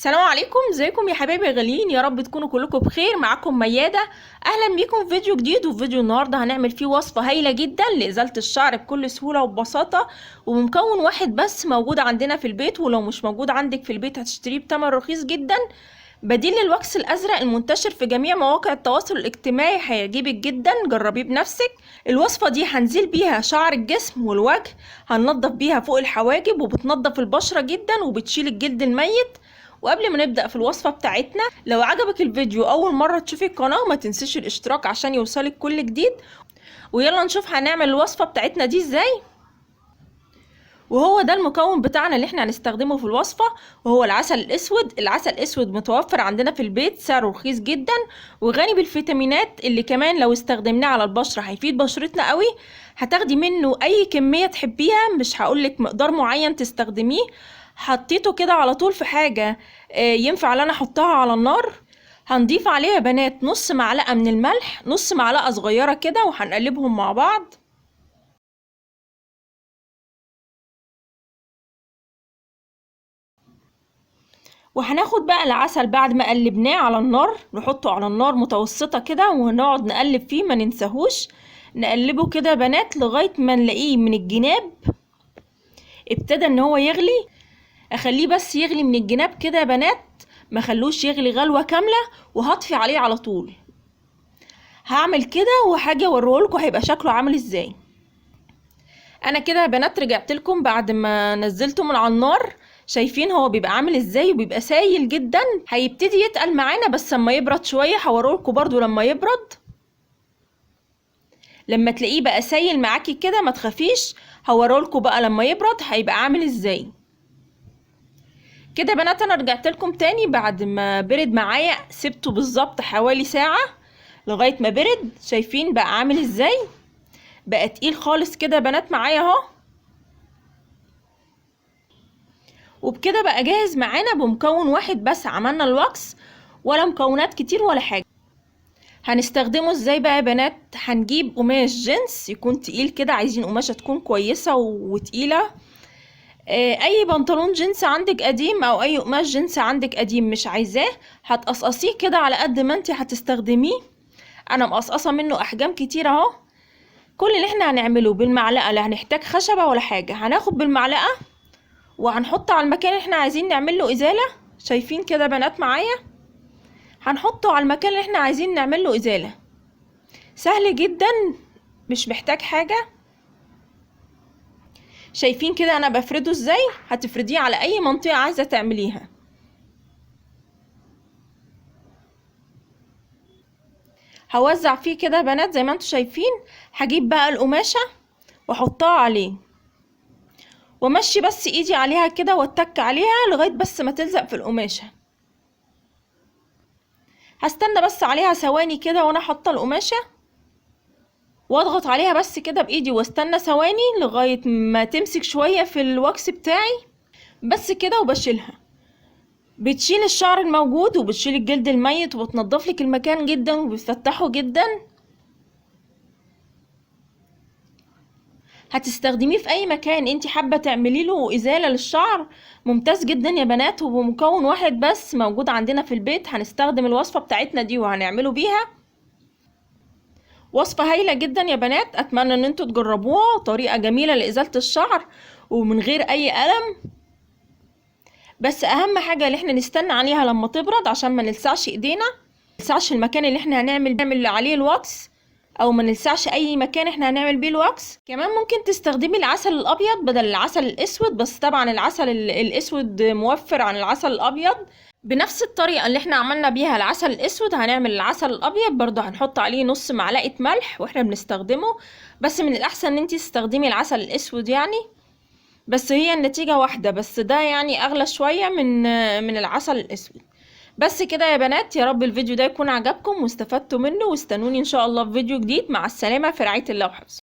السلام عليكم، ازيكم يا حبايبي غاليين؟ يا رب تكونوا كلكم بخير. معاكم ميادة. اهلا بيكم في فيديو جديد. وفي فيديو النهارده هنعمل فيه وصفة هايلة جدا لإزالة الشعر بكل سهولة وببساطة، وبمكون واحد بس موجود عندنا في البيت، ولو مش موجود عندك في البيت هتشتريه بتمن رخيص جدا، بديل للوكس الازرق المنتشر في جميع مواقع التواصل الاجتماعي. هيعجبك جدا، جربيه بنفسك. الوصفة دي هنزيل بيها شعر الجسم والوجه، هننضف بيها فوق الحواجب، وبتنضف البشرة جدا وبتشيل الجلد الميت. وقبل ما نبدأ في الوصفة بتاعتنا، لو عجبك الفيديو أول مرة تشوفي القناة ما تنسيش الاشتراك عشان يوصلك كل جديد. ويلا نشوف هنعمل الوصفة بتاعتنا دي ازاي. وهو ده المكون بتاعنا اللي احنا هنستخدمه في الوصفة، وهو العسل الاسود. العسل الاسود متوفر عندنا في البيت، سعره رخيص جدا وغني بالفيتامينات، اللي كمان لو استخدمناه على البشرة هيفيد بشرتنا قوي. هتاخدي منه اي كمية تحبيها، مش هقولك مقدار معين تستخدميه. حطيته كده على طول في حاجة ينفع ان انا احطها على النار. هنضيف عليه يا بنات نص معلقة من الملح، نص معلقة صغيرة كده، وهنقلبهم مع بعض. وهناخد بقى العسل بعد ما قلبناه على النار، نحطه على النار متوسطة كده، ونقعد نقلب فيه، ما ننساهوش نقلبه كده يا بنات لغاية ما نلاقيه من الجناب ابتدى ان هو يغلي. اخليه بس يغلي من الجناب كده يا بنات، ما خلوش يغلي غلوة كاملة، وهطفي عليه على طول. هعمل كده وهاجي اوريهولكوا هيبقى شكله عامل ازاي. انا كده يا بنات رجعت لكم بعد ما نزلته من على النار. شايفين هو بيبقى عامل ازاي؟ وبيبقى سايل جدا، هيبتدي يتقل معانا بس اما يبرد شويه. هوريلكوا برضو لما يبرد. لما تلاقيه بقى سايل معاكي كده ما تخافيش، هوريلكوا بقى لما يبرد هيبقى عامل ازاي. كده يا بنات انا رجعت لكم تاني بعد ما برد معايا، سبته بالظبط حوالي ساعه لغايه ما برد. شايفين بقى عامل ازاي؟ بقى تقيل خالص كده يا بنات معايا اهو. وبكده بقى جاهز معانا بمكون واحد بس، عملنا الوكس ولا مكونات كتير ولا حاجة. هنستخدمه ازاي بقى يا بنات؟ هنجيب قماش جينز يكون تقيل كده، عايزين قماشة تكون كويسة وتقيلة. اي بنطلون جينز عندك قديم او اي قماش جينز عندك قديم مش عايزاه، هتقصقصيه كده على قد ما انت هتستخدميه. انا مقصقصة منه احجام كتير اهو. كل اللي احنا هنعمله بالمعلقة، لا هنحتاج خشبة ولا حاجة، هناخد بالمعلقة وهنحطه على المكان اللي احنا عايزين نعمل له ازالة. شايفين كده بنات معايا؟ هنحطه على المكان اللي احنا عايزين نعمل له ازالة. سهل جدا، مش محتاج حاجة. شايفين كده انا بفرده ازاي؟ هتفرديه على اي منطقة عايزة تعمليها. هوزع فيه كده يا بنات زي ما انتوا شايفين. هجيب بقى القماشة واحطها عليه، وامشي بس ايدي عليها كده واتك عليها لغاية بس ما تلزق في القماشة. هستنى بس عليها ثواني كده وانا حاطة القماشة، واضغط عليها بس كده بايدي واستنى ثواني لغاية ما تمسك شوية في الوكس بتاعي. بس كده وبشيلها. بتشيل الشعر الموجود وبتشيل الجلد الميت وبتنضف لك المكان جدا وبتفتحه جدا. هتستخدميه في اي مكان انت حابة تعملي له ازالة للشعر. ممتاز جدا يا بنات، وبمكون واحد بس موجود عندنا في البيت هنستخدم الوصفة بتاعتنا دي وهنعمله بيها. وصفة هايلة جدا يا بنات، اتمنى ان انتوا تجربوها. طريقة جميلة لازالة الشعر ومن غير اي ألم. بس اهم حاجة اللي احنا نستنى عليها لما تبرد عشان ما نلسعش ايدينا، ما نلسعش المكان اللي احنا هنعمل عليه الوكس، او ما نلسعش اي مكان احنا هنعمل بيه الوكس. كمان ممكن تستخدمي العسل الابيض بدل العسل الاسود، بس طبعا العسل الاسود موفر عن العسل الابيض. بنفس الطريقة اللي احنا عملنا بيها العسل الاسود هنعمل العسل الابيض برضه. هنحط عليه نص معلقة ملح واحنا بنستخدمه، بس من الاحسن ان انتي تستخدمي العسل الاسود يعني. بس هي النتيجة واحدة، بس ده يعني اغلى شوية من العسل الاسود. بس كده يا بنات، يا رب الفيديو ده يكون عجبكم واستفدتوا منه، واستنوني ان شاء الله في فيديو جديد. مع السلامة، في رعاية الله وحفظه.